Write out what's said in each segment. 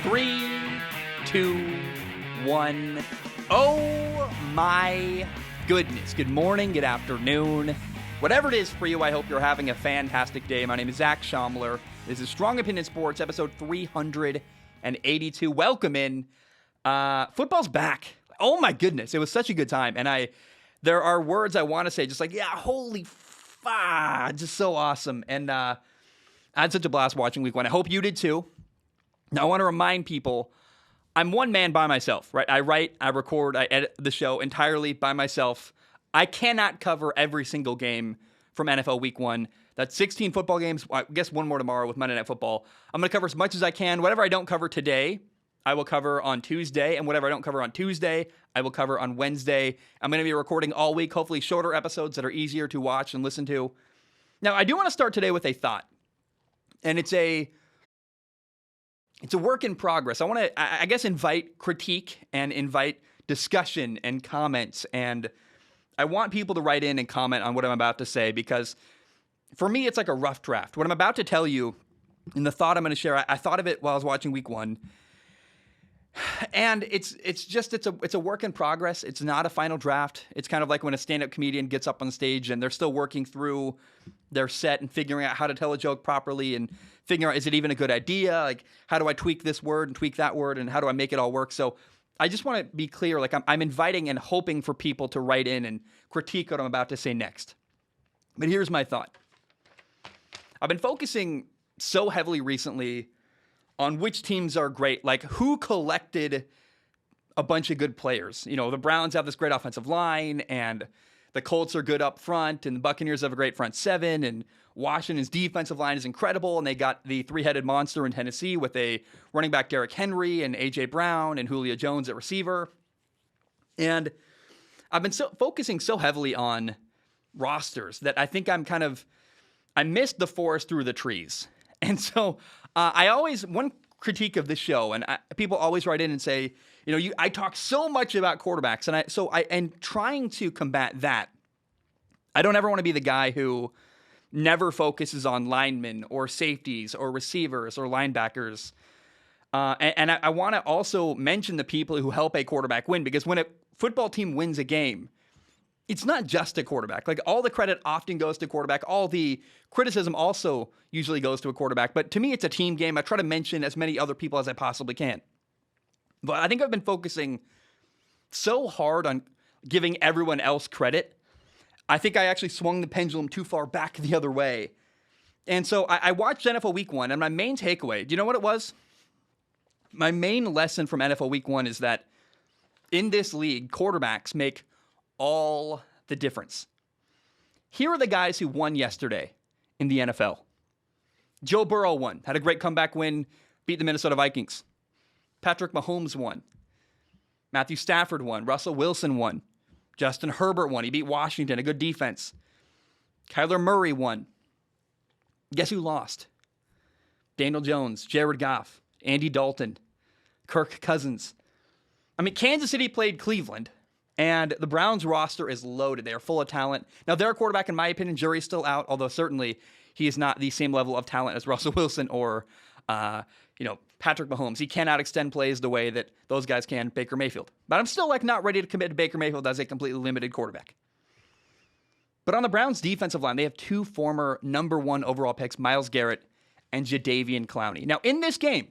3, 2, 1. Oh my goodness. Good morning, good afternoon. Whatever it is for you, I hope you're having a fantastic day. My name is Zach Schaumler. This is Strong Opinion Sports, episode 382. Welcome in. Football's back. Oh my goodness. It was such a good time. And there are words I want to say, just like, yeah, holy fuck, just so awesome. And I had such a blast watching week one. I hope you did too. Now, I want to remind people, I'm one man by myself, right? I write, I record, I edit the show entirely by myself. I cannot cover every single game from NFL Week 1. That's 16 football games. I guess one more tomorrow with Monday Night Football. I'm going to cover as much as I can. Whatever I don't cover today, I will cover on Tuesday. And whatever I don't cover on Tuesday, I will cover on Wednesday. I'm going to be recording all week, hopefully shorter episodes that are easier to watch and listen to. Now, I do want to start today with a thought. And it's a work in progress. I want to, I guess, invite critique and invite discussion and comments. And I want people to write in and comment on what I'm about to say, because for me, it's like a rough draft. What I'm about to tell you and the thought I'm going to share, I thought of it while I was watching week one. And it's a work in progress. It's not a final draft. It's kind of like when a stand-up comedian gets up on stage and they're still working through their set and figuring out how to tell a joke properly and figuring out, is it even a good idea? Like, how do I tweak this word and tweak that word, and how do I make it all work? So I just want to be clear, like I'm inviting and hoping for people to write in and critique what I'm about to say next. But here's my thought. I've been focusing so heavily recently on which teams are great, like who collected a bunch of good players. You know, the Browns have this great offensive line, and the Colts are good up front, and the Buccaneers have a great front seven, and Washington's defensive line is incredible, and they got the three-headed monster in Tennessee with a running back Derrick Henry and A.J. Brown and Julio Jones at receiver. And I've been focusing so heavily on rosters that I think I missed the forest through the trees. And so one critique of this show, and people always write in and say, you know, I talk so much about quarterbacks, and trying to combat that. I don't ever want to be the guy who never focuses on linemen or safeties or receivers or linebackers. And I want to also mention the people who help a quarterback win, because when a football team wins a game, it's not just a quarterback. Like, all the credit often goes to quarterback. All the criticism also usually goes to a quarterback. But to me, it's a team game. I try to mention as many other people as I possibly can. But I think I've been focusing so hard on giving everyone else credit. I think I actually swung the pendulum too far back the other way. And so I watched NFL Week 1, and my main takeaway, do you know what it was? My main lesson from NFL Week 1 is that in this league, quarterbacks make all the difference. Here are the guys who won yesterday in the NFL. Joe Burrow won, had a great comeback win, beat the Minnesota Vikings. Patrick Mahomes won. Matthew Stafford won. Russell Wilson won. Justin Herbert won. He beat Washington, a good defense. Kyler Murray won. Guess who lost? Daniel Jones, Jared Goff, Andy Dalton, Kirk Cousins. I mean, Kansas City played Cleveland, and the Browns roster is loaded. They are full of talent. Now, their quarterback, in my opinion, jury's still out, although certainly he is not the same level of talent as Russell Wilson or, Patrick Mahomes. He cannot extend plays the way that those guys can Baker Mayfield. But I'm still not ready to commit to Baker Mayfield as a completely limited quarterback. But on the Browns' defensive line, they have two former number 1 overall picks, Myles Garrett and Jadeveon Clowney. Now, in this game,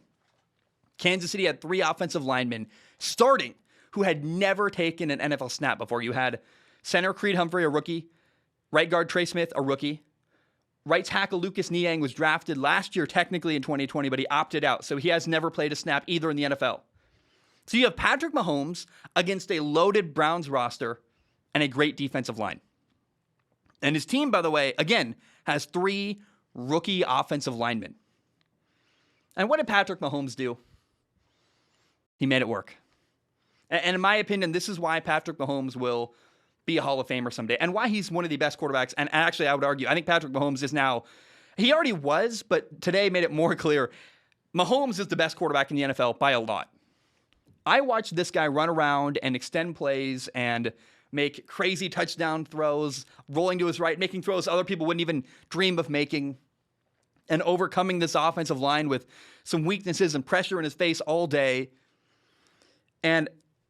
Kansas City had 3 offensive linemen starting who had never taken an NFL snap before. You had center Creed Humphrey, a rookie, right guard Trey Smith, a rookie. Right tackle Lucas Niang was drafted last year, technically in 2020, but he opted out, so he has never played a snap either in the NFL. So you have Patrick Mahomes against a loaded Browns roster and a great defensive line. And his team, by the way, again, has 3 rookie offensive linemen. And what did Patrick Mahomes do? He made it work. And in my opinion, this is why Patrick Mahomes will be a Hall of Famer someday, and why he's one of the best quarterbacks. And actually, I would argue, I think Patrick Mahomes is now, he already was, but today made it more clear, Mahomes is the best quarterback in the NFL by a lot. I watched this guy run around and extend plays and make crazy touchdown throws, rolling to his right, making throws other people wouldn't even dream of making, and overcoming this offensive line with some weaknesses and pressure in his face all day. And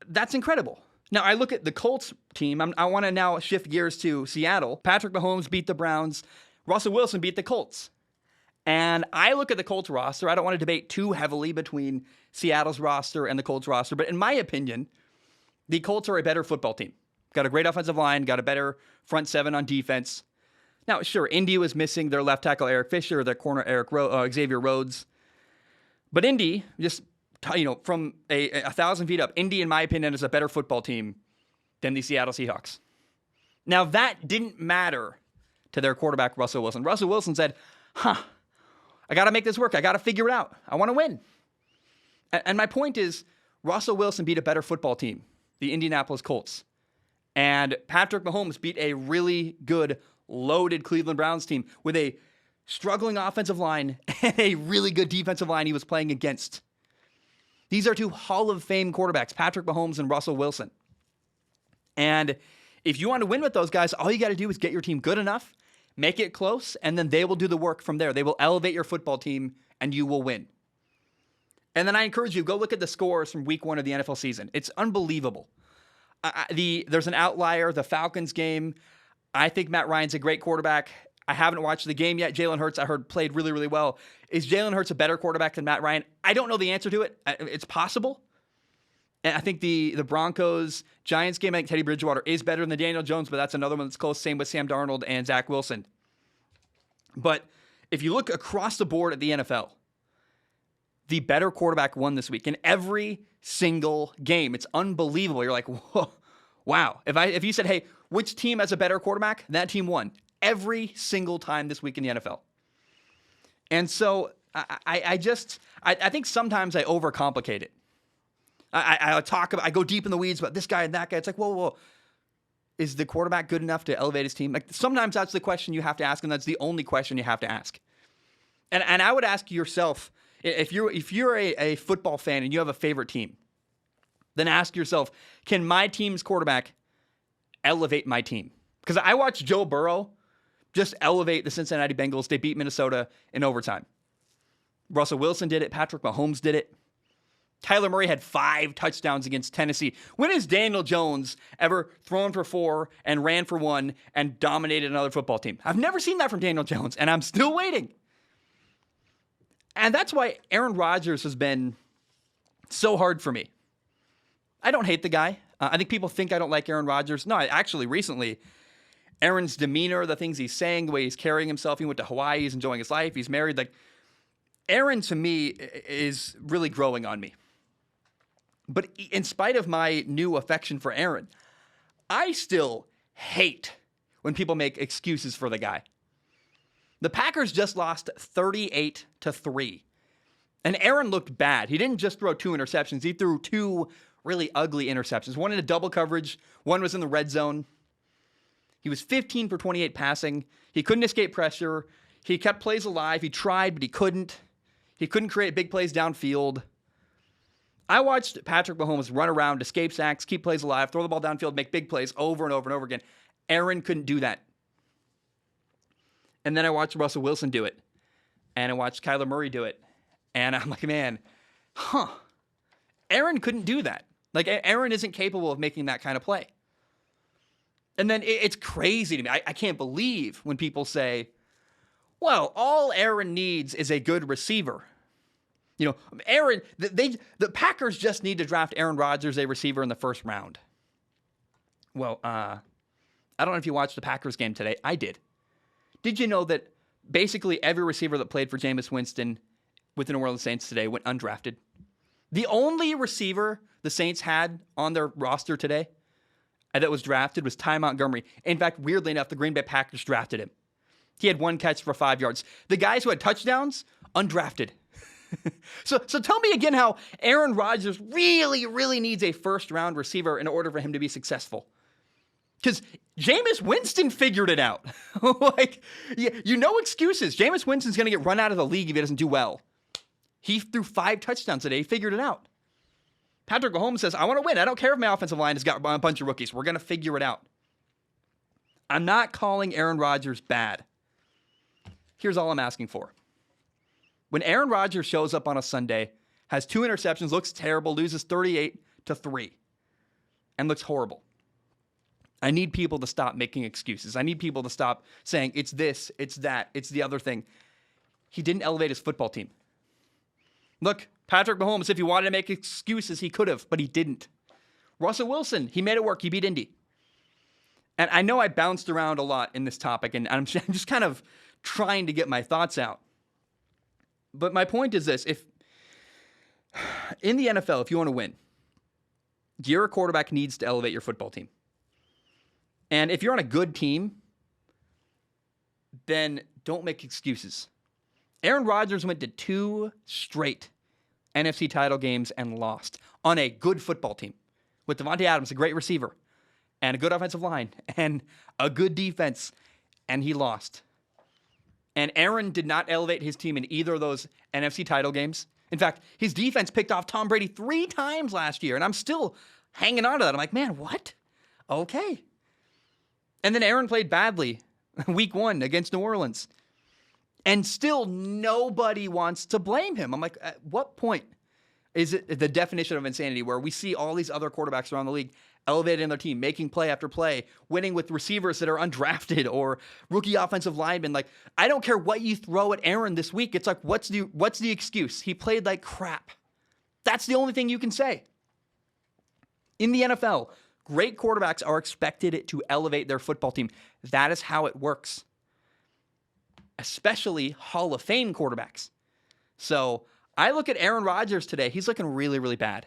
that's incredible. Now, I look at the Colts team. I want to now shift gears to Seattle. Patrick Mahomes beat the Browns. Russell Wilson beat the Colts. And I look at the Colts roster. I don't want to debate too heavily between Seattle's roster and the Colts roster. But in my opinion, the Colts are a better football team. Got a great offensive line. Got a better front seven on defense. Now, sure, Indy was missing their left tackle Eric Fisher, their corner Xavier Rhodes. But Indy, just from a 1,000 feet up, Indy, in my opinion, is a better football team than the Seattle Seahawks. Now, that didn't matter to their quarterback, Russell Wilson. Russell Wilson said, I got to make this work. I got to figure it out. I want to win. And my point is, Russell Wilson beat a better football team, the Indianapolis Colts. And Patrick Mahomes beat a really good, loaded Cleveland Browns team with a struggling offensive line and a really good defensive line he was playing against. These are two Hall of Fame quarterbacks, Patrick Mahomes and Russell Wilson. And if you want to win with those guys, all you got to do is get your team good enough, make it close, and then they will do the work from there. They will elevate your football team, and you will win. And then I encourage you, go look at the scores from week 1 of the NFL season. It's unbelievable. There's an outlier, the Falcons game. I think Matt Ryan's a great quarterback. I haven't watched the game yet. Jalen Hurts, I heard, played really, really well. Is Jalen Hurts a better quarterback than Matt Ryan? I don't know the answer to it. It's possible. And I think the Broncos-Giants game, I think Teddy Bridgewater is better than Daniel Jones, but that's another one that's close. Same with Sam Darnold and Zach Wilson. But if you look across the board at the NFL, the better quarterback won this week in every single game. It's unbelievable. You're like, whoa, wow. If you said, hey, which team has a better quarterback? That team won every single time this week in the NFL. And so I think sometimes I overcomplicate it. I go deep in the weeds about this guy and that guy. It's like, whoa. Is the quarterback good enough to elevate his team? Like, sometimes that's the question you have to ask, and that's the only question you have to ask. And I would ask yourself, if you're a football fan and you have a favorite team, then ask yourself, can my team's quarterback elevate my team? Because I watched Joe Burrow just elevate the Cincinnati Bengals. They beat Minnesota in overtime. Russell Wilson did it. Patrick Mahomes did it. Kyler Murray had 5 touchdowns against Tennessee. When has Daniel Jones ever thrown for 4 and ran for 1 and dominated another football team? I've never seen that from Daniel Jones, and I'm still waiting. And that's why Aaron Rodgers has been so hard for me. I don't hate the guy. I think people think I don't like Aaron Rodgers. No, actually, recently, Aaron's demeanor, the things he's saying, the way he's carrying himself. He went to Hawaii. He's enjoying his life. He's married. Like, Aaron, to me, is really growing on me. But in spite of my new affection for Aaron, I still hate when people make excuses for the guy. The Packers just lost 38-3. And Aaron looked bad. He didn't just throw 2 interceptions. He threw 2 really ugly interceptions. One in a double coverage. One was in the red zone. He was 15 for 28 passing. He couldn't escape pressure. He kept plays alive. He tried, but he couldn't. He couldn't create big plays downfield. I watched Patrick Mahomes run around, escape sacks, keep plays alive, throw the ball downfield, make big plays over and over and over again. Aaron couldn't do that. And then I watched Russell Wilson do it. And I watched Kyler Murray do it. And I'm like, man, Aaron couldn't do that. Like, Aaron isn't capable of making that kind of play. And then it's crazy to me. I can't believe when people say, well, all Aaron needs is a good receiver. You know, Aaron, the Packers just need to draft Aaron Rodgers, a receiver, in the first round. Well, I don't know if you watched the Packers game today. I did. Did you know that basically every receiver that played for Jameis Winston with the New Orleans Saints today went undrafted? The only receiver the Saints had on their roster today that was drafted was Ty Montgomery. In fact, weirdly enough, the Green Bay Packers drafted him. He had 1 catch for 5 yards. The guys who had touchdowns, undrafted. So tell me again how Aaron Rodgers really, really needs a first-round receiver in order for him to be successful. Because Jameis Winston figured it out. No excuses. Jameis Winston's going to get run out of the league if he doesn't do well. He threw 5 touchdowns today. He figured it out. Patrick Mahomes says, I want to win. I don't care if my offensive line has got a bunch of rookies. We're going to figure it out. I'm not calling Aaron Rodgers bad. Here's all I'm asking for. When Aaron Rodgers shows up on a Sunday, has 2 interceptions, looks terrible, loses 38-3, and looks horrible. I need people to stop making excuses. I need people to stop saying, it's this, it's that, it's the other thing. He didn't elevate his football team. Look, Patrick Mahomes, if he wanted to make excuses, he could have, but he didn't. Russell Wilson, he made it work. He beat Indy. And I know I bounced around a lot in this topic, and I'm just kind of trying to get my thoughts out. But my point is this. If in the NFL, if you want to win, your quarterback needs to elevate your football team. And if you're on a good team, then don't make excuses. Aaron Rodgers went to 2 straight NFC title games and lost on a good football team with Devontae Adams, a great receiver, and a good offensive line, and a good defense, and he lost. And Aaron did not elevate his team in either of those NFC title games. In fact, his defense picked off Tom Brady 3 times last year, and I'm still hanging on to that. I'm like, man, what? Okay. And then Aaron played badly week 1 against New Orleans. And still nobody wants to blame him. I'm like, at what point is it the definition of insanity where we see all these other quarterbacks around the league elevating their team, making play after play, winning with receivers that are undrafted or rookie offensive linemen? Like, I don't care what you throw at Aaron this week. It's like, what's the excuse? He played like crap. That's the only thing you can say. In the NFL, great quarterbacks are expected to elevate their football team. That is how it works. Especially Hall of Fame quarterbacks. So I look at Aaron Rodgers today. He's looking really, really bad.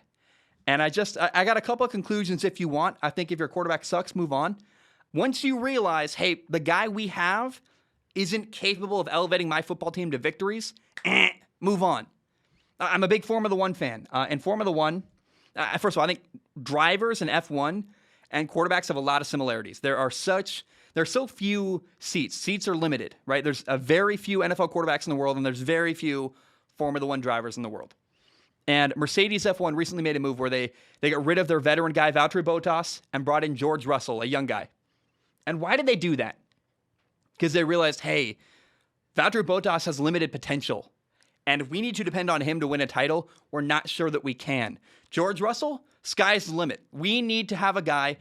And I got a couple of conclusions if you want. I think if your quarterback sucks, move on. Once you realize, hey, the guy we have isn't capable of elevating my football team to victories, move on. I'm a big Formula One fan. And Formula One, first of all, I think drivers in F1 and quarterbacks have a lot of similarities. There's so few seats. Seats are limited, right? There's a very few NFL quarterbacks in the world, and there's very few Formula One drivers in the world. And Mercedes F1 recently made a move where they got rid of their veteran guy, Valtteri Bottas, and brought in George Russell, a young guy. And why did they do that? Because they realized, hey, Valtteri Bottas has limited potential. And if we need to depend on him to win a title, we're not sure that we can. George Russell, sky's the limit. We need to have a guy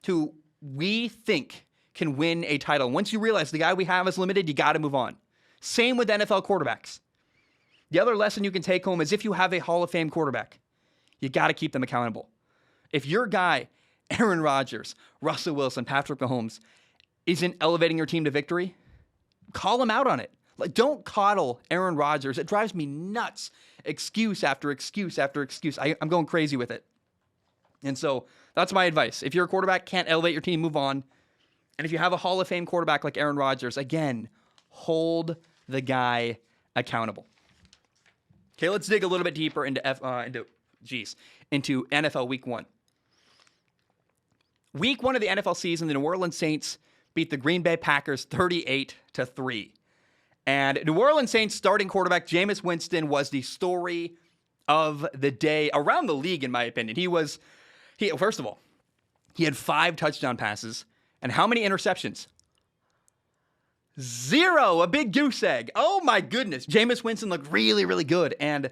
who we think can win a title. Once you realize the guy we have is limited, you got to move on. Same with NFL quarterbacks. The other lesson you can take home is if you have a Hall of Fame quarterback, you got to keep them accountable. If your guy, Aaron Rodgers, Russell Wilson, Patrick Mahomes, isn't elevating your team to victory, call him out on it. Like, don't coddle Aaron Rodgers. It drives me nuts. Excuse after excuse after excuse. I'm going crazy with it. And so that's my advice. If your quarterback can't elevate your team, move on. And if you have a Hall of Fame quarterback like Aaron Rodgers, again, hold the guy accountable. Okay, let's dig a little bit deeper into NFL Week 1. Week 1 of the NFL season, the New Orleans Saints beat the Green Bay Packers 38-3. And New Orleans Saints starting quarterback Jameis Winston was the story of the day around the league, in my opinion. First of all, he had 5 touchdown passes. And how many interceptions? 0, a big goose egg. Oh my goodness. Jameis Winston looked really, really good. And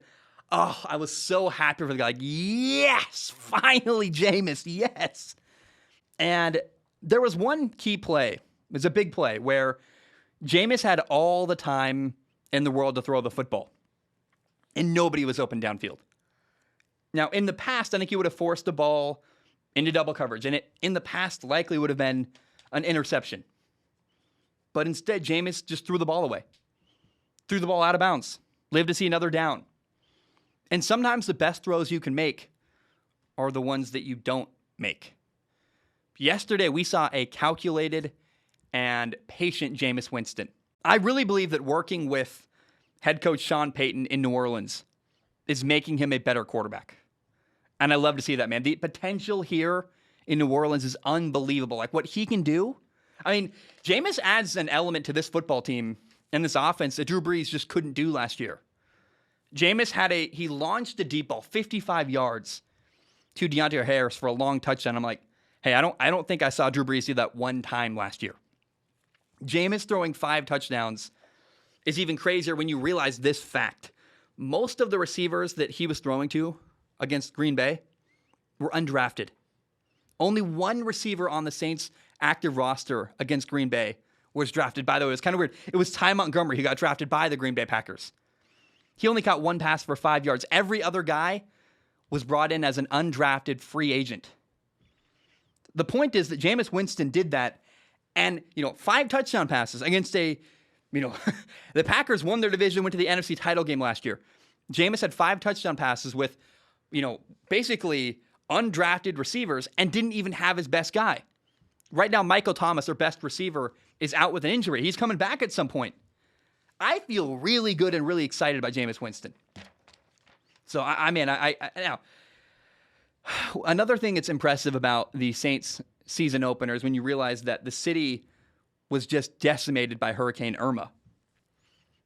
I was so happy for the guy. Like, yes, finally Jameis, yes. And there was one key play. It was a big play where Jameis had all the time in the world to throw the football. And nobody was open downfield. Now, in the past, I think he would have forced the ball into double coverage. And it, in the past, likely would have been an interception. But instead, Jameis just threw the ball away. Threw the ball out of bounds. Lived to see another down. And sometimes the best throws you can make are the ones that you don't make. Yesterday, we saw a calculated and patient Jameis Winston. I really believe that working with head coach Sean Payton in New Orleans is making him a better quarterback. And I love to see that, man. The potential here in New Orleans is unbelievable. Like, what he can do. I mean, Jameis adds an element to this football team and this offense that Drew Brees just couldn't do last year. Jameis he launched a deep ball 55 yards to Deontay Harris for a long touchdown. I'm like, hey, I don't think I saw Drew Brees do that one time last year. Jameis throwing 5 touchdowns is even crazier when you realize this fact. most of the receivers that he was throwing to against Green Bay were undrafted. Only one receiver on the Saints active roster against Green Bay was drafted. By the way, it was kind of weird. It was Ty Montgomery who got drafted by the Green Bay Packers. He only caught one pass for 5 yards. Every other guy was brought in as an undrafted free agent. The point is that Jameis Winston did that, and 5 touchdown passes against the Packers won their division, went to the NFC title game last year. Jameis had 5 touchdown passes with, basically undrafted receivers and didn't even have his best guy. Right now, Michael Thomas, their best receiver, is out with an injury. He's coming back at some point. I feel really good and really excited about Jameis Winston. So, now, another thing that's impressive about the Saints season opener is when you realize that the city was just decimated by Hurricane Irma.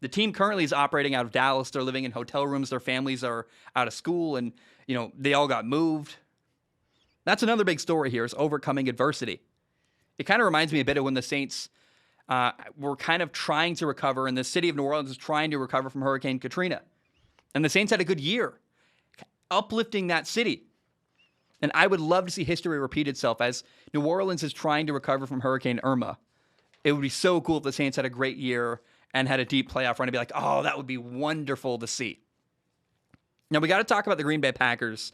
The team currently is operating out of Dallas. They're living in hotel rooms. Their families are out of school, and, they all got moved. That's another big story here, is overcoming adversity. It kind of reminds me a bit of when the Saints were kind of trying to recover, and the city of New Orleans was trying to recover from Hurricane Katrina. And the Saints had a good year, uplifting that city. And I would love to see history repeat itself as New Orleans is trying to recover from Hurricane Irma. It would be so cool if the Saints had a great year and had a deep playoff run. I'd be like, oh, that would be wonderful to see. Now, we got to talk about the Green Bay Packers.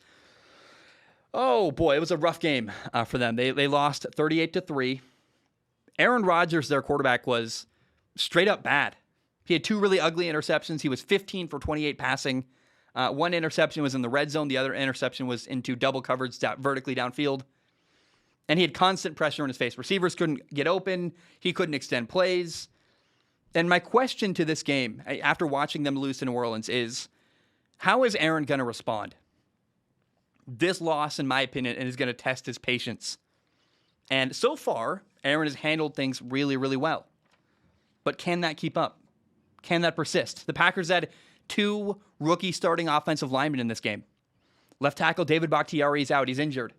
Oh, boy, it was a rough game for them. They lost 38-3. Aaron Rodgers, their quarterback, was straight up bad. He had 2 really ugly interceptions. He was 15 for 28 passing. One interception was in the red zone. The other interception was into double coverage vertically downfield. And he had constant pressure in his face. Receivers couldn't get open. He couldn't extend plays. And my question to this game, after watching them lose to New Orleans, is how is Aaron going to respond? This loss, in my opinion, is going to test his patience. And so far, Aaron has handled things really, really well. But can that keep up? Can that persist? The Packers had 2 rookie starting offensive linemen in this game. Left tackle David Bakhtiari is out. He's injured.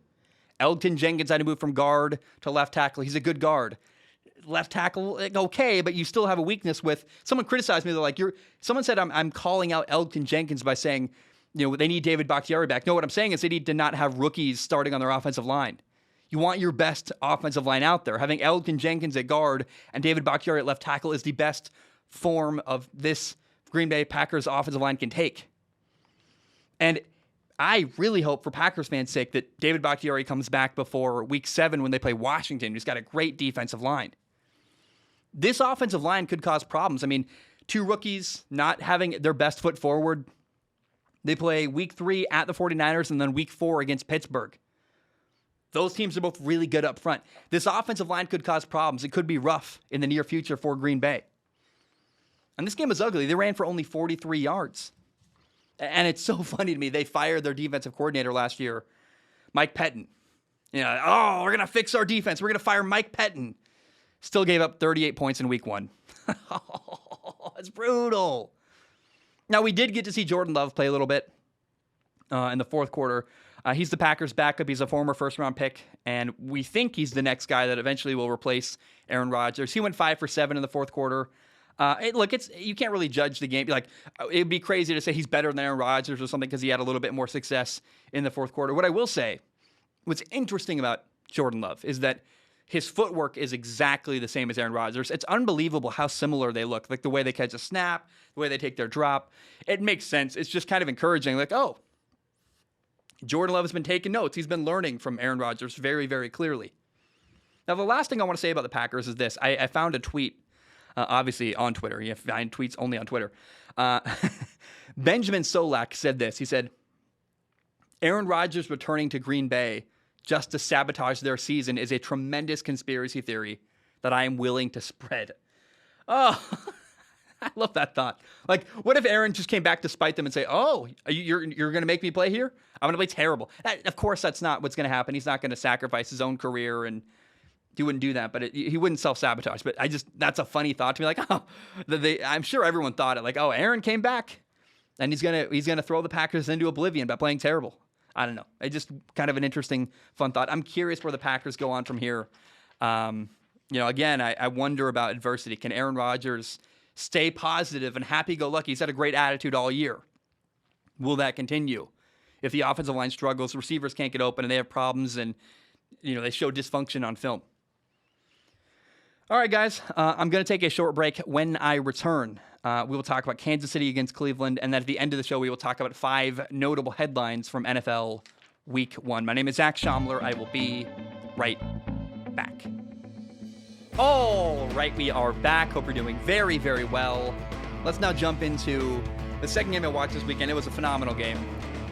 Elgton Jenkins had to move from guard to left tackle. He's a good guard. Left tackle, okay, but you still have a weakness with... Someone criticized me. They're like, someone said I'm calling out Elgton Jenkins by saying, they need David Bakhtiari back. No, what I'm saying is they need to not have rookies starting on their offensive line. You want your best offensive line out there. Having Elgton Jenkins at guard and David Bakhtiari at left tackle is the best form of this Green Bay Packers offensive line can take. And I really hope, for Packers fans' sake, that David Bakhtiari comes back before Week 7 when they play Washington, who's got a great defensive line. This offensive line could cause problems. 2 rookies not having their best foot forward. They play Week 3 at the 49ers and then Week 4 against Pittsburgh. Those teams are both really good up front. This offensive line could cause problems. It could be rough in the near future for Green Bay. And this game was ugly. They ran for only 43 yards. And it's so funny to me. They fired their defensive coordinator last year, Mike Pettin. We're going to fix our defense. We're going to fire Mike Pettin. Still gave up 38 points in Week 1. It's brutal. Now, we did get to see Jordan Love play a little bit in the fourth quarter. He's the Packers' backup. He's a former first-round pick, and we think he's the next guy that eventually will replace Aaron Rodgers. He went 5 for 7 in the fourth quarter. You can't really judge the game. It'd be crazy to say he's better than Aaron Rodgers or something because he had a little bit more success in the fourth quarter. What I will say, what's interesting about Jordan Love is that his footwork is exactly the same as Aaron Rodgers. It's unbelievable how similar they look. Like the way they catch a snap, the way they take their drop. It makes sense. It's just kind of encouraging. Jordan Love has been taking notes. He's been learning from Aaron Rodgers very, very clearly. Now, the last thing I want to say about the Packers is this. I found a tweet, obviously on Twitter. You find tweets only on Twitter. Benjamin Solak said this. He said, Aaron Rodgers returning to Green Bay just to sabotage their season is a tremendous conspiracy theory that I am willing to spread. Oh, I love that thought. What if Aaron just came back to spite them and say, you're going to make me play here? I'm going to play terrible. Of course, that's not what's going to happen. He's not going to sacrifice his own career, and he wouldn't do that, but he wouldn't self-sabotage. But that's a funny thought to me. I'm sure everyone thought it. Aaron came back, and he's gonna throw the Packers into oblivion by playing terrible. I don't know. It's just kind of an interesting, fun thought. I'm curious where the Packers go on from here. Again, I wonder about adversity. Can Aaron Rodgers stay positive and happy-go-lucky? He's had a great attitude all year. Will that continue? If the offensive line struggles, receivers can't get open, and they have problems, and they show dysfunction on film. All right, guys, I'm going to take a short break. When I return, we will talk about Kansas City against Cleveland, and then at the end of the show, we will talk about 5 notable headlines from NFL Week 1. My name is Zach Schomler. I will be right back. All right, we are back. Hope you're doing very, very well. Let's now jump into the second game I watched this weekend. It was a phenomenal game.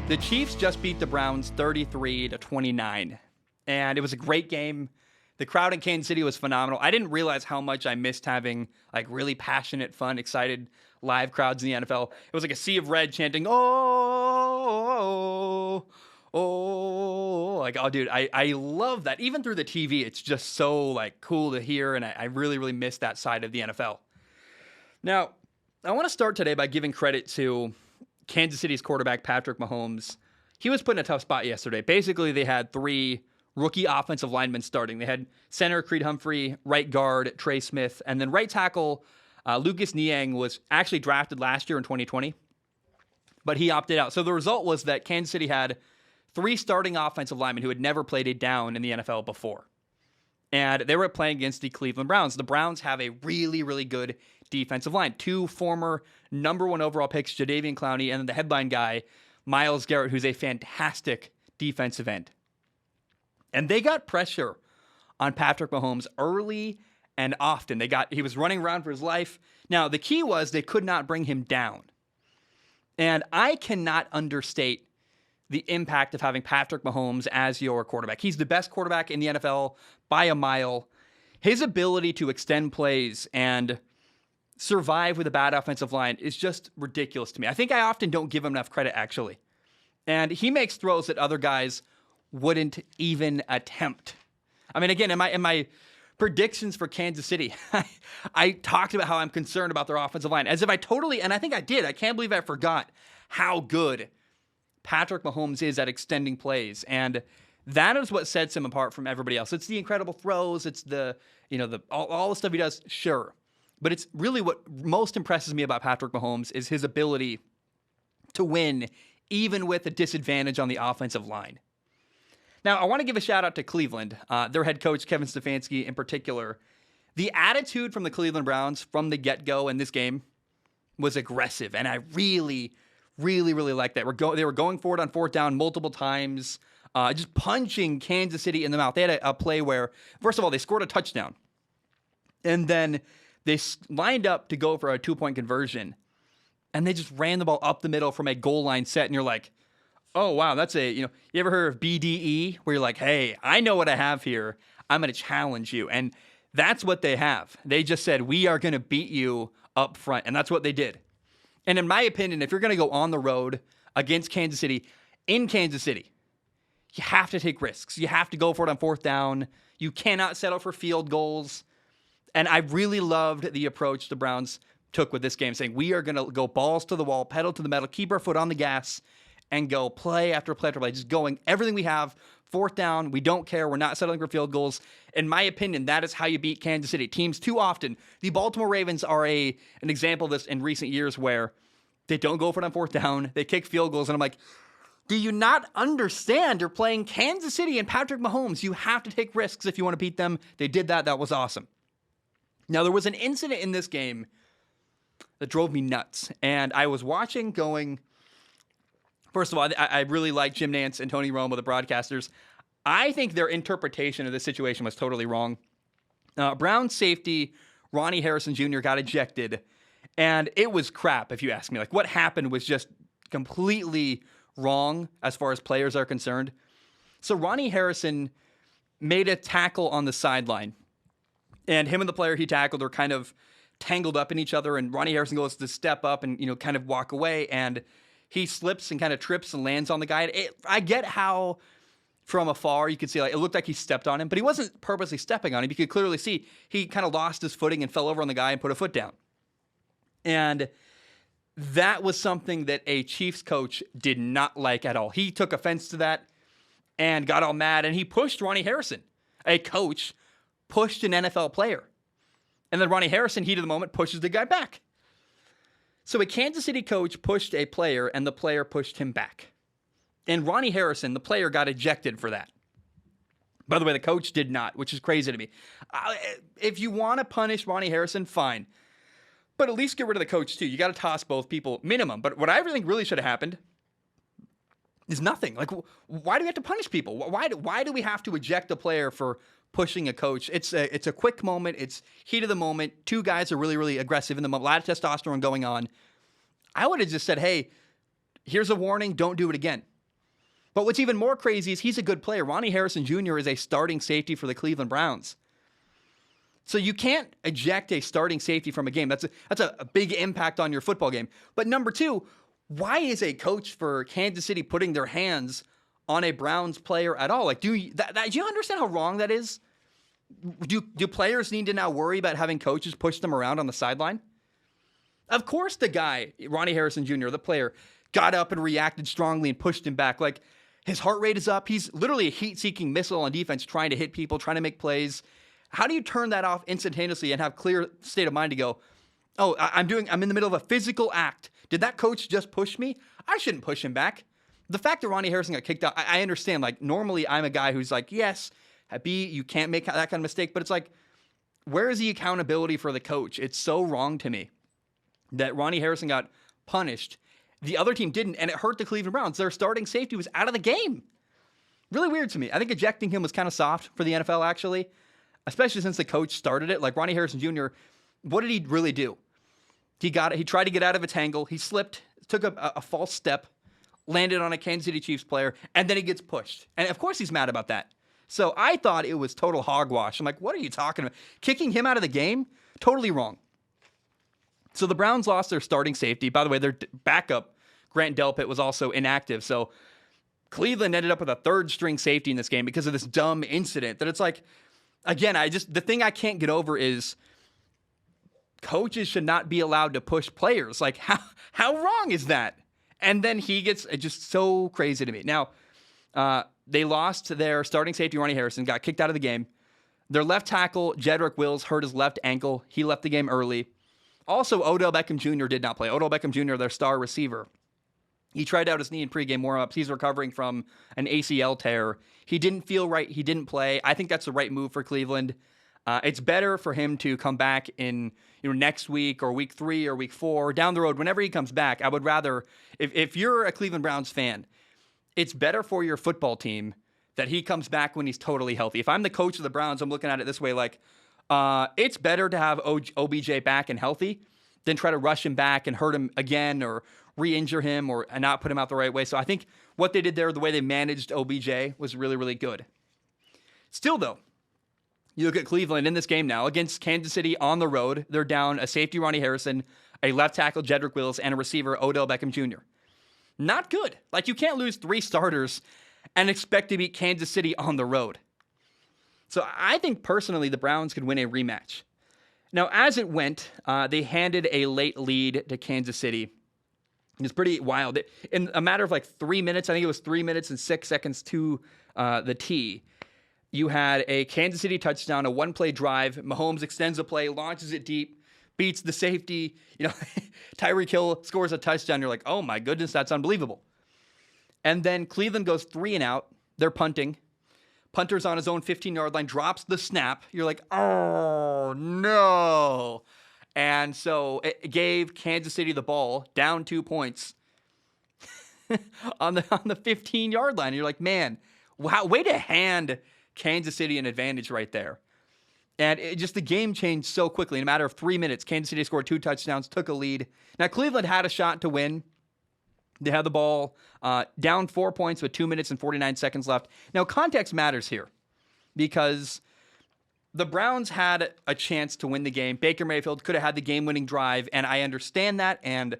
The Chiefs just beat the Browns 33-29, and it was a great game. The crowd in Kansas City was phenomenal. I didn't realize how much I missed having really passionate, fun, excited live crowds in the NFL. It was like a sea of red chanting, oh, dude, I love that. Even through the TV, it's just so cool to hear, and I really, really miss that side of the NFL. Now, I want to start today by giving credit to Kansas City's quarterback, Patrick Mahomes. He was put in a tough spot yesterday. Basically, they had 3 rookie offensive linemen starting. They had center Creed Humphrey, right guard Trey Smith, and then right tackle Lucas Niang was actually drafted last year in 2020, but he opted out. So the result was that Kansas City had 3 starting offensive linemen who had never played a down in the NFL before. And they were playing against the Cleveland Browns. The Browns have a really, really good defensive line. 2 former number 1 overall picks, Jadeveon Clowney, and then the headline guy, Myles Garrett, who's a fantastic defensive end. And they got pressure on Patrick Mahomes early and often. He was running around for his life. Now, the key was they could not bring him down. And I cannot understate the impact of having Patrick Mahomes as your quarterback. He's the best quarterback in the NFL by a mile. His ability to extend plays and survive with a bad offensive line is just ridiculous to me. I think I often don't give him enough credit, actually. And he makes throws that other guys wouldn't even attempt. I mean, again, in my predictions for Kansas City, I talked about how I'm concerned about their offensive line, as if and I think I did. I can't believe I forgot how good Patrick Mahomes is at extending plays, and that is what sets him apart from everybody else. It's the incredible throws, it's the all the stuff he does, sure, but it's really what most impresses me about Patrick Mahomes is his ability to win even with a disadvantage on the offensive line. Now, I want to give a shout out to Cleveland, their head coach, Kevin Stefanski in particular. The attitude from the Cleveland Browns from the get-go in this game was aggressive, and I really, really, really like that. They were going forward on 4th down multiple times, just punching Kansas City in the mouth. They had a play where, first of all, they scored a touchdown, and then they lined up to go for a 2-point conversion, and they just ran the ball up the middle from a goal line set, and you're like, oh, wow, that's you ever heard of BDE, where you're like, hey, I know what I have here. I'm going to challenge you. And that's what they have. They just said, we are going to beat you up front. And that's what they did. And in my opinion, if you're going to go on the road against Kansas City, in Kansas City, you have to take risks. You have to go for it on 4th down. You cannot settle for field goals. And I really loved the approach the Browns took with this game, saying, we are going to go balls to the wall, pedal to the metal, keep our foot on the gas, and go play after play after play, just going everything we have, 4th down, we don't care, we're not settling for field goals. In my opinion, that is how you beat Kansas City. Teams too often, the Baltimore Ravens are an example of this in recent years where they don't go for it on 4th down, they kick field goals, and I'm like, do you not understand? You're playing Kansas City and Patrick Mahomes. You have to take risks if you want to beat them. They did that. That was awesome. Now, there was an incident in this game that drove me nuts, and I was watching going, first of all, I really like Jim Nantz and Tony Romo, the broadcasters. I think their interpretation of this situation was totally wrong. Brown safety Ronnie Harrison Jr. got ejected, and it was crap, if you ask me. What happened was just completely wrong as far as players are concerned. So Ronnie Harrison made a tackle on the sideline, and him and the player he tackled were kind of tangled up in each other, and Ronnie Harrison goes to step up and kind of walk away, and he slips and kind of trips and lands on the guy. I get how from afar you could see it looked like he stepped on him, but he wasn't purposely stepping on him. You could clearly see he kind of lost his footing and fell over on the guy and put a foot down. And that was something that a Chiefs coach did not like at all. He took offense to that and got all mad, and he pushed Ronnie Harrison. A coach pushed an NFL player. And then Ronnie Harrison, heat of the moment, pushes the guy back. So a Kansas City coach pushed a player, and the player pushed him back. And Ronnie Harrison, the player, got ejected for that. By the way, the coach did not, which is crazy to me. If you want to punish Ronnie Harrison, fine. But at least get rid of the coach, too. You got to toss both people, minimum. But what I think really should have happened is nothing. Like, why do we have to punish people? Why do we have to eject a player for pushing a coach? It's a quick moment. It's heat of the moment. Two guys are really, really aggressive in the moment. A lot of testosterone going on. I would have just said, hey, here's a warning. Don't do it again. But what's even more crazy is he's a good player. Ronnie Harrison Jr. is a starting safety for the Cleveland Browns. So you can't eject a starting safety from a game. That's a big impact on your football game. But number two, why is a coach for Kansas City putting their hands on a Browns player at all? Like, do you understand how wrong that is? Do players need to now worry about having coaches push them around on the sideline? Of course the guy, Ronnie Harrison Jr., the player, got up and reacted strongly and pushed him back. Like, his heart rate is up. He's literally a heat-seeking missile on defense, trying to hit people, trying to make plays. How do you turn that off instantaneously and have clear state of mind to go, oh, I'm in the middle of a physical act. Did that coach just push me? I shouldn't push him back. The fact that Ronnie Harrison got kicked out, I understand. Like, normally I'm a guy who's like, yes, you can't make that kind of mistake. But it's like, where is the accountability for the coach? It's so wrong to me that Ronnie Harrison got punished. The other team didn't, and it hurt the Cleveland Browns. Their starting safety was out of the game. Really weird to me. I think ejecting him was kind of soft for the NFL, actually, especially since the coach started it. Like, Ronnie Harrison Jr., what did he really do? He tried to get out of a tangle. He slipped, took a false step, landed on a Kansas City Chiefs player, and then he gets pushed. And of course he's mad about that. So I thought it was total hogwash. I'm like, what are you talking about? Kicking him out of the game? Totally wrong. So the Browns lost their starting safety. By the way, their backup, Grant Delpit, was also inactive. So Cleveland ended up with a third-string safety in this game because of this dumb incident that it's like, again, the thing I can't get over is coaches should not be allowed to push players. Like, how wrong is that? And then he gets just so crazy to me. Now, they lost their starting safety, Ronnie Harrison, got kicked out of the game. Their left tackle, Jedrick Wills, hurt his left ankle. He left the game early. Also, Odell Beckham Jr. did not play. Odell Beckham Jr., their star receiver. He tried out his knee in pregame warm-ups. He's recovering from an ACL tear. He didn't feel right. He didn't play. I think that's the right move for Cleveland. It's better for him to come back in next week or week 3 or week 4, down the road, whenever he comes back. I would rather, if you're a Cleveland Browns fan, it's better for your football team that he comes back when he's totally healthy. If I'm the coach of the Browns, I'm looking at it this way, like, it's better to have OBJ back and healthy than try to rush him back and hurt him again or re-injure him or not put him out the right way. So I think what they did there, the way they managed OBJ, was really, really good. Still, though, you look at Cleveland in this game now against Kansas City on the road. They're down a safety, Ronnie Harrison, a left tackle, Jedrick Wills, and a receiver, Odell Beckham Jr. Not good. Like, you can't lose 3 starters and expect to beat Kansas City on the road. So I think personally the Browns could win a rematch. Now, as it went, they handed a late lead to Kansas City. It's pretty wild. In a matter of like 3 minutes, I think it was 3 minutes and 6 seconds to the T, you had a Kansas City touchdown, a one-play drive. Mahomes extends a play, launches it deep, beats the safety. Tyreek Hill scores a touchdown. You're like, oh my goodness, that's unbelievable. And then Cleveland goes 3 and out. They're punting. Punter's on his own 15-yard line, drops the snap. You're like, oh no. And so it gave Kansas City the ball, down 2 points on the 15-yard line. You're like, man, wow, way to hand Kansas City an advantage right there. And the game changed so quickly. In a matter of 3 minutes, Kansas City scored 2 touchdowns, took a lead. Now, Cleveland had a shot to win. They had the ball down 4 points with 2 minutes and 49 seconds left. Now, context matters here because the Browns had a chance to win the game. Baker Mayfield could have had the game-winning drive, and I understand that. And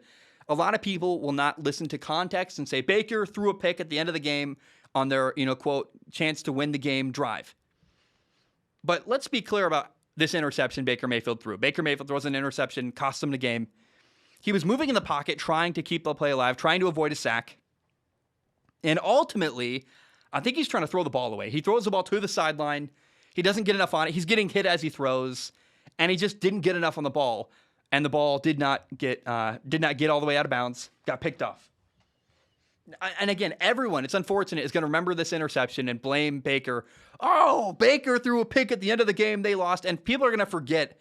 a lot of people will not listen to context and say Baker threw a pick at the end of the game on their, quote, chance to win the game drive. But let's be clear about this interception Baker Mayfield threw. Baker Mayfield throws an interception, cost him the game. He was moving in the pocket, trying to keep the play alive, trying to avoid a sack. And ultimately, I think he's trying to throw the ball away. He throws the ball to the sideline. He doesn't get enough on it. He's getting hit as he throws, and he just didn't get enough on the ball. and the ball did not get all the way out of bounds, got picked off. And again, everyone, it's unfortunate, is going to remember this interception and blame Baker. Oh, Baker threw a pick at the end of the game, they lost. And people are going to forget,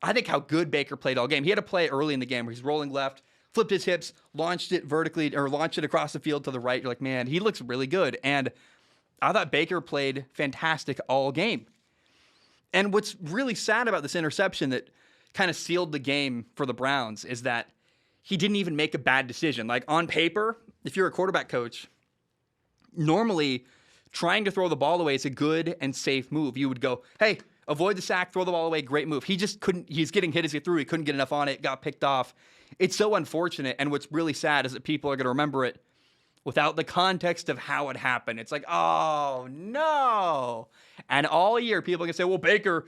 I think, how good Baker played all game. He had a play early in the game where he's rolling left, flipped his hips, launched it vertically, or launched it across the field to the right. You're like, man, he looks really good. And I thought Baker played fantastic all game. And what's really sad about this interception that kind of sealed the game for the Browns is that he didn't even make a bad decision. Like, on paper, if you're a quarterback coach, normally trying to throw the ball away is a good and safe move. You would go, hey, avoid the sack, throw the ball away, great move. He just couldn't, he's getting hit as he threw, he couldn't get enough on it, got picked off. It's so unfortunate, and what's really sad is that people are going to remember it without the context of how it happened. It's like, oh, no. And all year, people are going to say, well, Baker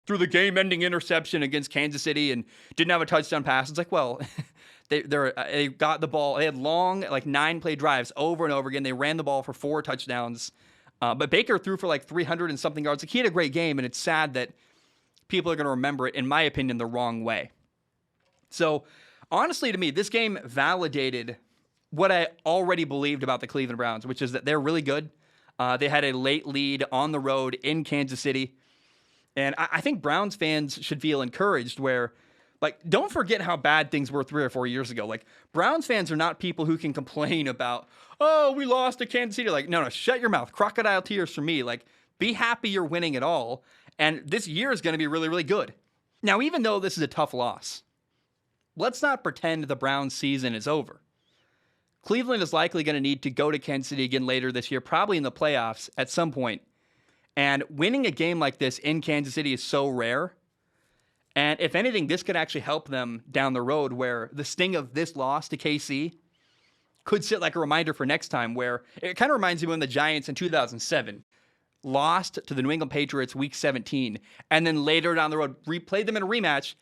threw the game-ending interception against Kansas City and didn't have a touchdown pass. It's like, well, they got the ball. They had long, like 9-play drives over and over again. They ran the ball for 4 touchdowns. But Baker threw for like 300 and something yards. Like, he had a great game, and it's sad that people are going to remember it, in my opinion, the wrong way. So, honestly, to me, this game validated what I already believed about the Cleveland Browns, which is that they're really good. They had a late lead on the road in Kansas City. And I think Browns fans should feel encouraged where, like, don't forget how bad things were 3 or 4 years ago. Like, Browns fans are not people who can complain about, oh, we lost to Kansas City. Like, no, shut your mouth. Crocodile tears for me. Like, be happy you're winning it all. And this year is going to be really, really good. Now, even though this is a tough loss, let's not pretend the Browns season is over. Cleveland is likely going to need to go to Kansas City again later this year, probably in the playoffs at some point. And winning a game like this in Kansas City is so rare. And if anything, this could actually help them down the road, where the sting of this loss to KC could sit like a reminder for next time, where it kind of reminds me when the Giants in 2007 lost to the New England Patriots week 17, and then later down the road replayed them in a rematch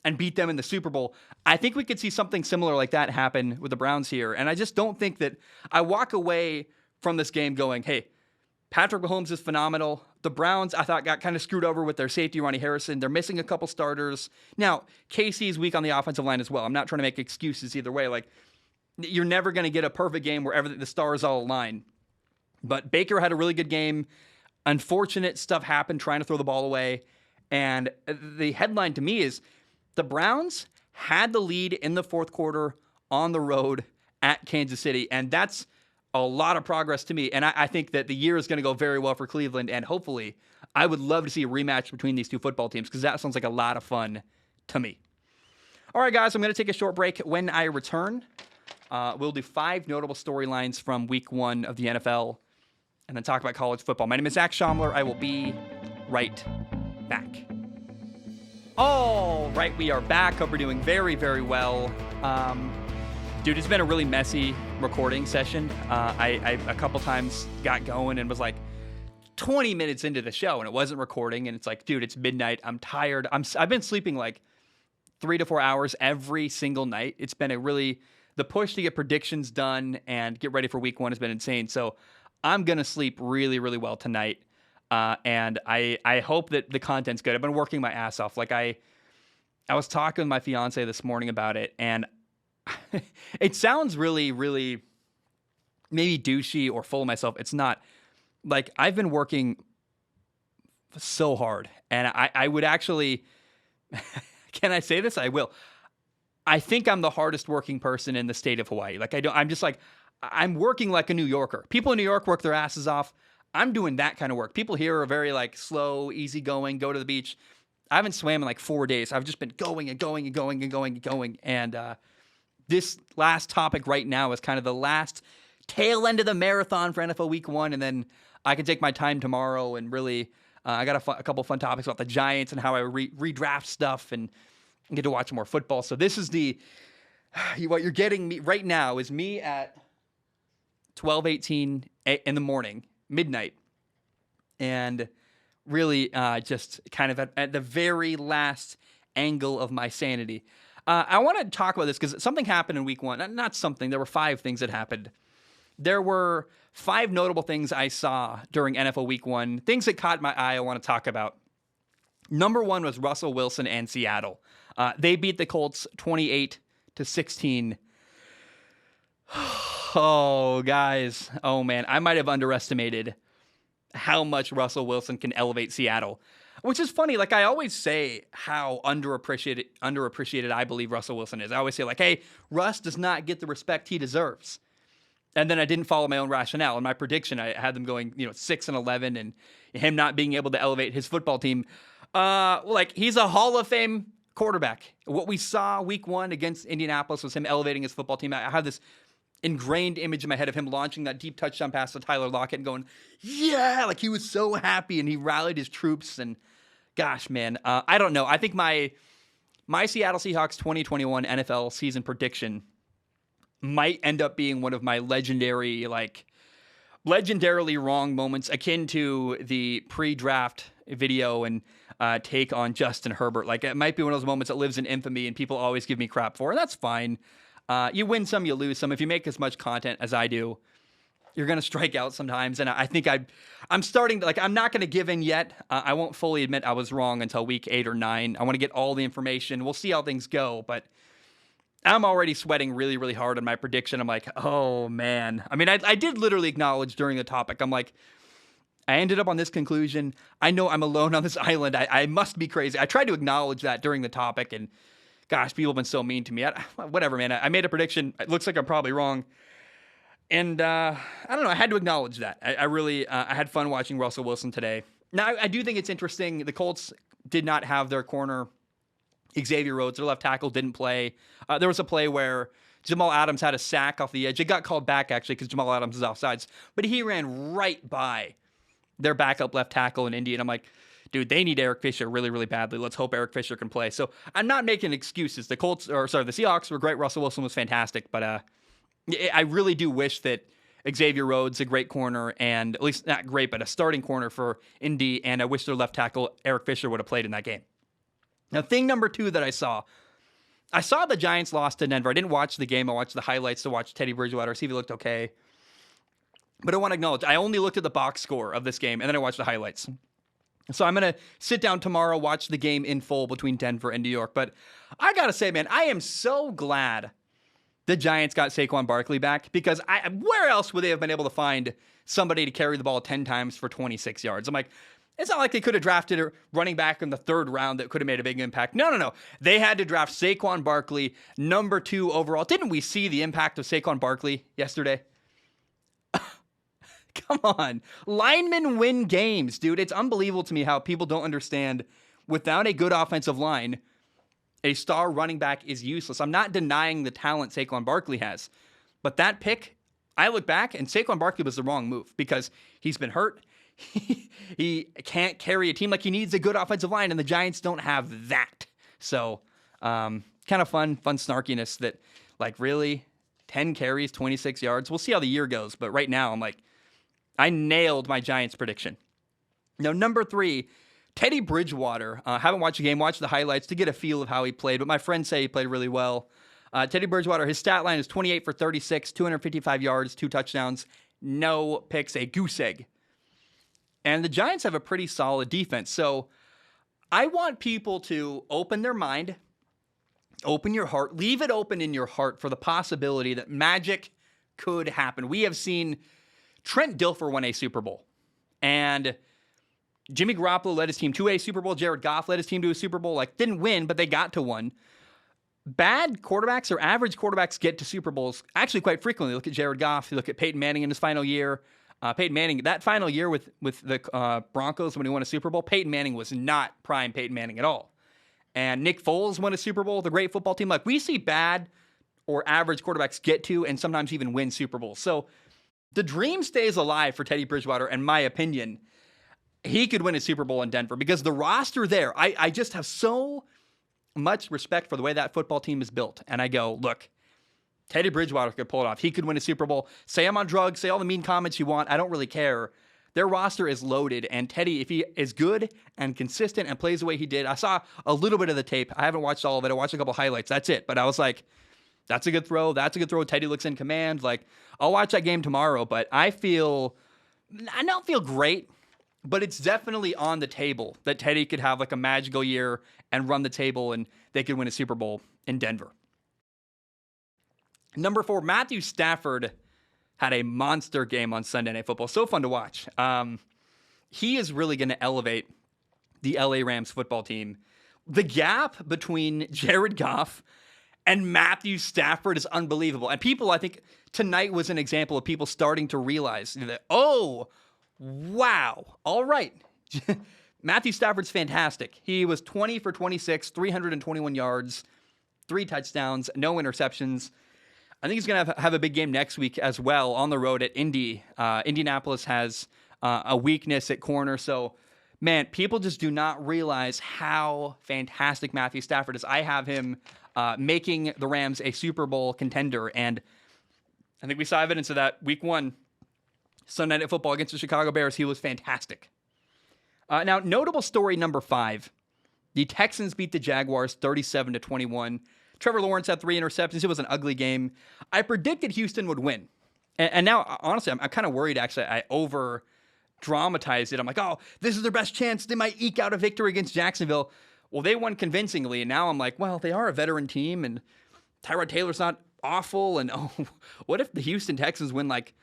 and beat them in the Super Bowl. I think we could see something similar like that happen with the Browns here. And I just don't think that I walk away from this game going, hey, Patrick Mahomes is phenomenal. The Browns, I thought, got kind of screwed over with their safety, Ronnie Harrison. They're missing a couple starters. Now, KC's weak on the offensive line as well. I'm not trying to make excuses either way. Like, you're never going to get a perfect game where the stars all align. But Baker had a really good game. Unfortunate stuff happened trying to throw the ball away. And the headline to me is the Browns had the lead in the fourth quarter on the road at Kansas City. And that's a lot of progress to me. And I think that the year is going to go very well for Cleveland. And hopefully, I would love to see a rematch between these two football teams, because that sounds like a lot of fun to me. All right, guys, I'm going to take a short break. When I return, we'll do 5 notable storylines from week 1 of the NFL and then talk about college football. My name is Zach Schomler. I will be right back. All right, we are back. Hope we're doing very, very well. Dude, it's been a really messy recording session. I a couple times got going and was like 20 minutes into the show and it wasn't recording. And it's like, dude, it's midnight. I'm tired. I've been sleeping like 3 to 4 hours every single night. It's been the push to get predictions done and get ready for week 1 has been insane. So I'm going to sleep really, really well tonight. And I hope that the content's good. I've been working my ass off. Like I was talking with my fiance this morning about it, and it sounds really, really maybe douchey or full of myself. It's not. Like, I've been working so hard, and I would actually, can I say this? I will. I think I'm the hardest working person in the state of Hawaii. Like, I'm working like a New Yorker. People in New York work their asses off. I'm doing that kind of work. People here are very like slow, easygoing, go to the beach. I haven't swam in like 4 days. I've just been going and going and going and going and going. And this last topic right now is kind of the last tail end of the marathon for NFL Week 1. And then I can take my time tomorrow and really, I got a couple fun topics about the Giants and how I redraft stuff and get to watch more football. So this is what you're getting me right now is me at 12:18 in the morning, midnight, and really just kind of at the very last angle of my sanity. I want to talk about this because something happened in week 1. Not something. There were 5 things that happened. There were 5 notable things I saw during NFL week 1. Things that caught my eye I want to talk about. Number 1 was Russell Wilson and Seattle. They beat the Colts 28-16. Oh, guys. Oh, man. I might have underestimated how much Russell Wilson can elevate Seattle. Which is funny. Like, I always say how underappreciated I believe Russell Wilson is. I always say, like, hey, Russ does not get the respect he deserves. And then I didn't follow my own rationale. In my prediction, I had them going, 6-11, and him not being able to elevate his football team. Like, he's a Hall of Fame quarterback. What we saw week 1 against Indianapolis was him elevating his football team. I have this ingrained image in my head of him launching that deep touchdown pass to Tyler Lockett and going, yeah, like he was so happy and he rallied his troops. And gosh, man, I don't know. I think my Seattle Seahawks 2021 NFL season prediction might end up being one of my legendarily wrong moments, akin to the pre-draft video and take on Justin Herbert. Like, it might be one of those moments that lives in infamy and people always give me crap for, and that's fine. You win some, you lose some. If you make as much content as I do, you're going to strike out sometimes. And I think I'm starting to, I'm not going to give in yet. I won't fully admit I was wrong until week 8 or 9. I want to get all the information. We'll see how things go, but I'm already sweating really, really hard on my prediction. I'm like, oh, man. I mean, I did literally acknowledge during the topic. I'm like, I ended up on this conclusion. I know I'm alone on this island. I must be crazy. I tried to acknowledge that during the topic, and gosh, people have been so mean to me. Whatever, man. I made a prediction. It looks like I'm probably wrong. And I don't know. I had to acknowledge that. I really had fun watching Russell Wilson today. Now, I do think it's interesting. The Colts did not have their corner, Xavier Rhodes, their left tackle, didn't play. There was a play where Jamal Adams had a sack off the edge. It got called back, actually, because Jamal Adams is offsides. But he ran right by their backup left tackle in Indy. And I'm like, dude, they need Eric Fisher really, really badly. Let's hope Eric Fisher can play. So I'm not making excuses. The Seahawks were great. Russell Wilson was fantastic. But I really do wish that Xavier Rhodes, a great corner, and at least not great, but a starting corner for Indy, and I wish their left tackle, Eric Fisher, would have played in that game. Now, thing number 2 that I saw the Giants lost to Denver. I didn't watch the game. I watched the highlights to watch Teddy Bridgewater, see if he looked okay. But I want to acknowledge, I only looked at the box score of this game, and then I watched the highlights. So I'm going to sit down tomorrow, watch the game in full between Denver and New York. But I got to say, man, I am so glad the Giants got Saquon Barkley back, because where else would they have been able to find somebody to carry the ball 10 times for 26 yards? I'm like, it's not like they could have drafted a running back in the 3rd round that could have made a big impact. No. They had to draft Saquon Barkley, number 2 overall. Didn't we see the impact of Saquon Barkley yesterday? Come on. Linemen win games, dude. It's unbelievable to me how people don't understand, without a good offensive line, a star running back is useless. I'm not denying the talent Saquon Barkley has. But that pick, I look back, and Saquon Barkley was the wrong move, because he's been hurt. He can't carry a team. Like, he needs a good offensive line, and the Giants don't have that. So, kind of fun snarkiness that, like, really, 10 carries, 26 yards. We'll see how the year goes. But right now, I'm like, I nailed my Giants prediction. Now, number 3, Teddy Bridgewater. Haven't watched the game, watched the highlights to get a feel of how he played, but my friends say he played really well. Teddy Bridgewater, his stat line is 28 for 36, 255 yards, 2 touchdowns, no picks, a goose egg. And the Giants have a pretty solid defense. So I want people to open their mind, open your heart, leave it open in your heart for the possibility that magic could happen. We have seen Trent Dilfer won a Super Bowl, and Jimmy Garoppolo led his team to a Super Bowl. Jared Goff led his team to a Super Bowl. Like, didn't win, but they got to one. Bad quarterbacks or average quarterbacks get to Super Bowls actually quite frequently. Look at Jared Goff. You look at Peyton Manning in his final year. Peyton Manning, that final year with the Broncos when he won a Super Bowl, Peyton Manning was not prime Peyton Manning at all. And Nick Foles won a Super Bowl with a great football team. Like, we see bad or average quarterbacks get to and sometimes even win Super Bowls. So the dream stays alive for Teddy Bridgewater, in my opinion. He could win a Super Bowl in Denver because the roster there, I just have so much respect for the way that football team is built. And I go, look, Teddy Bridgewater could pull it off. He could win a Super Bowl. Say I'm on drugs, say all the mean comments you want. I don't really care. Their roster is loaded. And Teddy, if he is good and consistent and plays the way he did, I saw a little bit of the tape. I haven't watched all of it. I watched a couple highlights. That's it. But I was like, that's a good throw. That's a good throw. Teddy looks in command. Like, I'll watch that game tomorrow. But I don't feel great. But it's definitely on the table that Teddy could have like a magical year and run the table and they could win a Super Bowl in Denver. Number 4, Matthew Stafford had a monster game on Sunday Night Football. So fun to watch. He is really going to elevate the LA Rams football team. The gap between Jared Goff and Matthew Stafford is unbelievable. And people, I think tonight was an example of people starting to realize that, oh, wow, all right. Matthew Stafford's fantastic. He was 20 for 26, 321 yards, 3 touchdowns, no interceptions. I think he's going to have a big game next week as well on the road at Indy. Indianapolis has a weakness at corner. So, man, people just do not realize how fantastic Matthew Stafford is. I have him making the Rams a Super Bowl contender. And I think we saw evidence of that week 1, Sunday Night Football against the Chicago Bears. He was fantastic. Now, notable story number 5. The Texans beat the Jaguars 37-21. Trevor Lawrence had 3 interceptions. It was an ugly game. I predicted Houston would win. And now, honestly, I'm kind of worried, actually. I over-dramatized it. I'm like, oh, this is their best chance. They might eke out a victory against Jacksonville. Well, they won convincingly. And now I'm like, well, they are a veteran team. And Tyrod Taylor's not awful. And, oh, what if the Houston Texans win, like,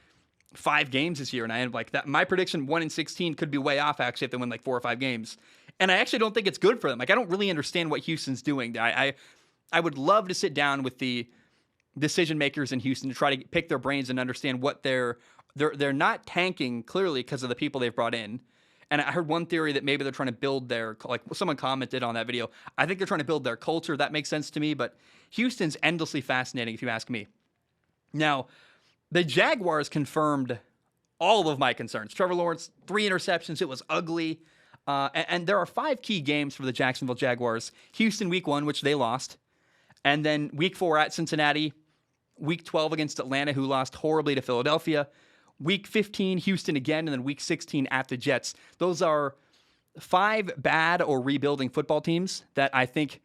5 games this year? And I end like that. My prediction, 1-16, could be way off, actually, if they win, like, 4 or 5 games. And I actually don't think it's good for them. Like, I don't really understand what Houston's doing. I would love to sit down with the decision makers in Houston to try to pick their brains and understand what they're not tanking clearly because of the people they've brought in. And I heard one theory that maybe they're trying to build their, like someone commented on that video, I think they're trying to build their culture. That makes sense to me, but Houston's endlessly fascinating if you ask me. Now, the Jaguars confirmed all of my concerns. Trevor Lawrence, 3 interceptions. It was ugly. And there are 5 key games for the Jacksonville Jaguars. Houston week 1, which they lost. And then week 4 at Cincinnati, week 12 against Atlanta, who lost horribly to Philadelphia, week 15, Houston again, and then week 16 at the Jets. Those are 5 bad or rebuilding football teams that I think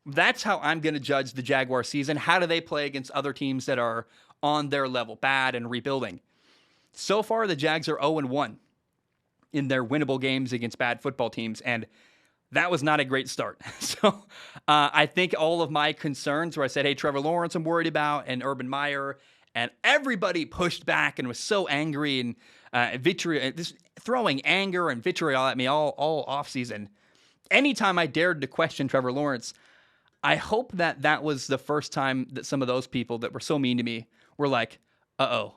that's how I'm going to judge the Jaguar season. How do they play against other teams that are on their level, bad and rebuilding? So far, the Jags are 0-1 in their winnable games against bad football teams, and that was not a great start. So I think all of my concerns where I said, hey, Trevor Lawrence I'm worried about, and Urban Meyer, and everybody pushed back and was so angry and just throwing anger and vitriol at me all offseason. Anytime I dared to question Trevor Lawrence, I hope that was the first time that some of those people that were so mean to me were like, uh-oh.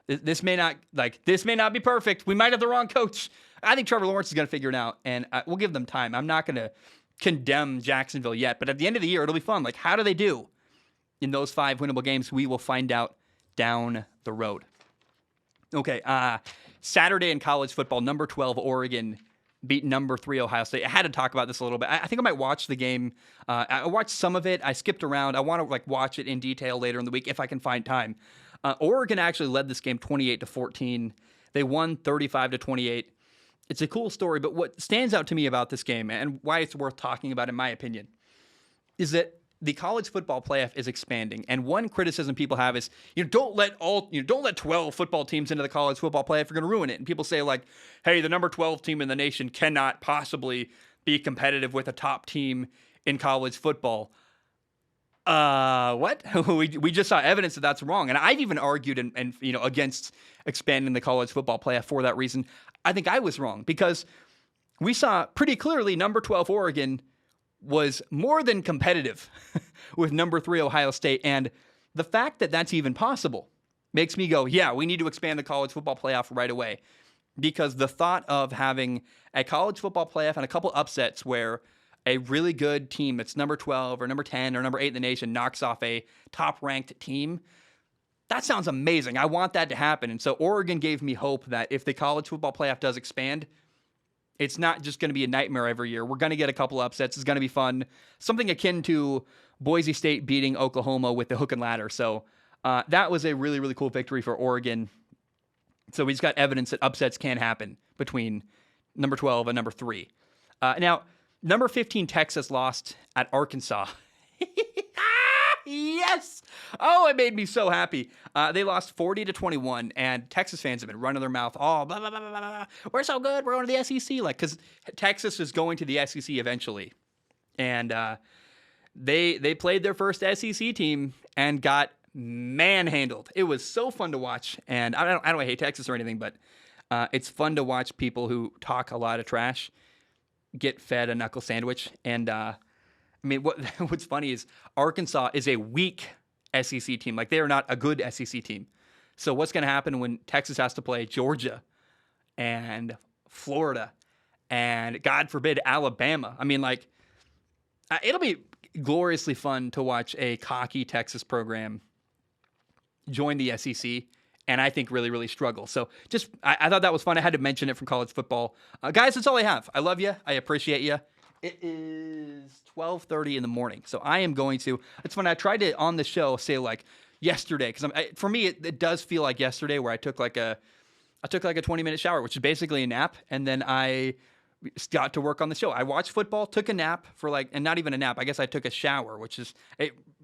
This may not be perfect. We might have the wrong coach. I think Trevor Lawrence is going to figure it out, and we'll give them time. I'm not going to condemn Jacksonville yet, but at the end of the year, it'll be fun. Like, how do they do in those 5 winnable games? We will find out down the road. Okay, Saturday in college football, number 12 Oregon beat number 3 Ohio State. I had to talk about this a little bit. I think I might watch the game. I watched some of it. I skipped around. I want to watch it in detail later in the week if I can find time. Oregon actually led this game 28-14. They won 35-28. It's a cool story, but what stands out to me about this game and why it's worth talking about, in my opinion, is that the college football playoff is expanding. And one criticism people have is, don't let 12 football teams into the college football playoff. You're going to ruin it. And people say, like, hey, the number 12 team in the nation cannot possibly be competitive with a top team in college football. What? we just saw evidence that that's wrong. And I've even argued and against expanding the college football playoff for that reason. I think I was wrong because we saw pretty clearly number 12 Oregon was more than competitive with number 3 Ohio State. And the fact that that's even possible makes me go, yeah, we need to expand the college football playoff right away. Because the thought of having a college football playoff and a couple upsets where a really good team that's number 12 or number 10 or number 8 in the nation knocks off a top-ranked team, that sounds amazing. I want that to happen. And so Oregon gave me hope that if the college football playoff does expand, it's not just going to be a nightmare every year. We're going to get a couple upsets. It's going to be fun. Something akin to Boise State beating Oklahoma with the hook and ladder. So that was a really, really cool victory for Oregon. So we just got evidence that upsets can happen between number 12 and number 3. Now, number 15 Texas lost at Arkansas. Yes! Oh, it made me so happy. They lost 40-21, and Texas fans have been running their mouth. Oh, blah, blah, blah, blah, blah. We're so good. We're going to the SEC. Because Texas is going to the SEC eventually. And they played their first SEC team and got manhandled. It was so fun to watch. And I don't hate Texas or anything, but it's fun to watch people who talk a lot of trash get fed a knuckle sandwich. And I mean, what's funny is Arkansas is a weak SEC team. Like, they are not a good SEC team. So what's going to happen when Texas has to play Georgia and Florida and, God forbid, Alabama? I mean, like, it'll be gloriously fun to watch a cocky Texas program join the SEC and I think really, really struggle. So I thought that was fun. I had to mention it from college football. Guys, that's all I have. I love you. I appreciate you. It is 12:30 in the morning. So I am going to, it's when I tried to, on the show, say like yesterday, because for me, it does feel like yesterday where I took like a 20-minute shower, which is basically a nap. And then I got to work on the show. I watched football, took a nap and not even a nap. I guess I took a shower, which is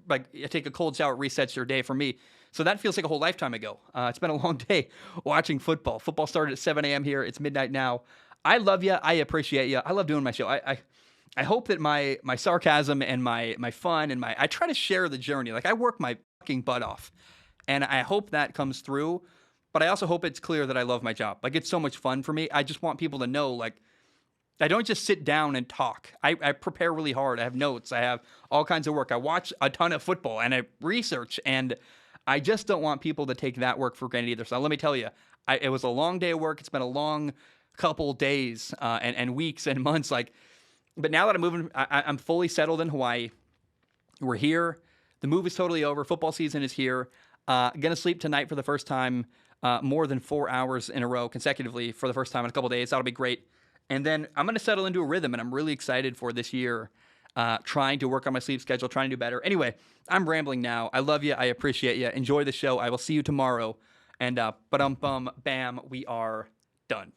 like I take a cold shower, resets your day for me. So that feels like a whole lifetime ago. It's been a long day watching football. Football started at 7 a.m. here. It's midnight now. I love you. I appreciate you. I love doing my show. I hope that my sarcasm and my fun and I try to share the journey. Like, I work my fucking butt off, and I hope that comes through. But I also hope it's clear that I love my job. Like, it's so much fun for me. I just want people to know, like, I don't just sit down and talk. I prepare really hard. I have notes. I have all kinds of work. I watch a ton of football and I research, and I just don't want people to take that work for granted either. So let me tell you, it was a long day of work. It's been a long couple days and weeks and months. But now that I'm moving, I'm fully settled in Hawaii. We're here. The move is totally over. Football season is here. Gonna sleep tonight for the first time, more than 4 hours in a row consecutively for the first time in a couple days. That'll be great. And then I'm going to settle into a rhythm, and I'm really excited for this year, trying to work on my sleep schedule, trying to do better. Anyway, I'm rambling now. I love you. I appreciate you. Enjoy the show. I will see you tomorrow. And bam, we are done.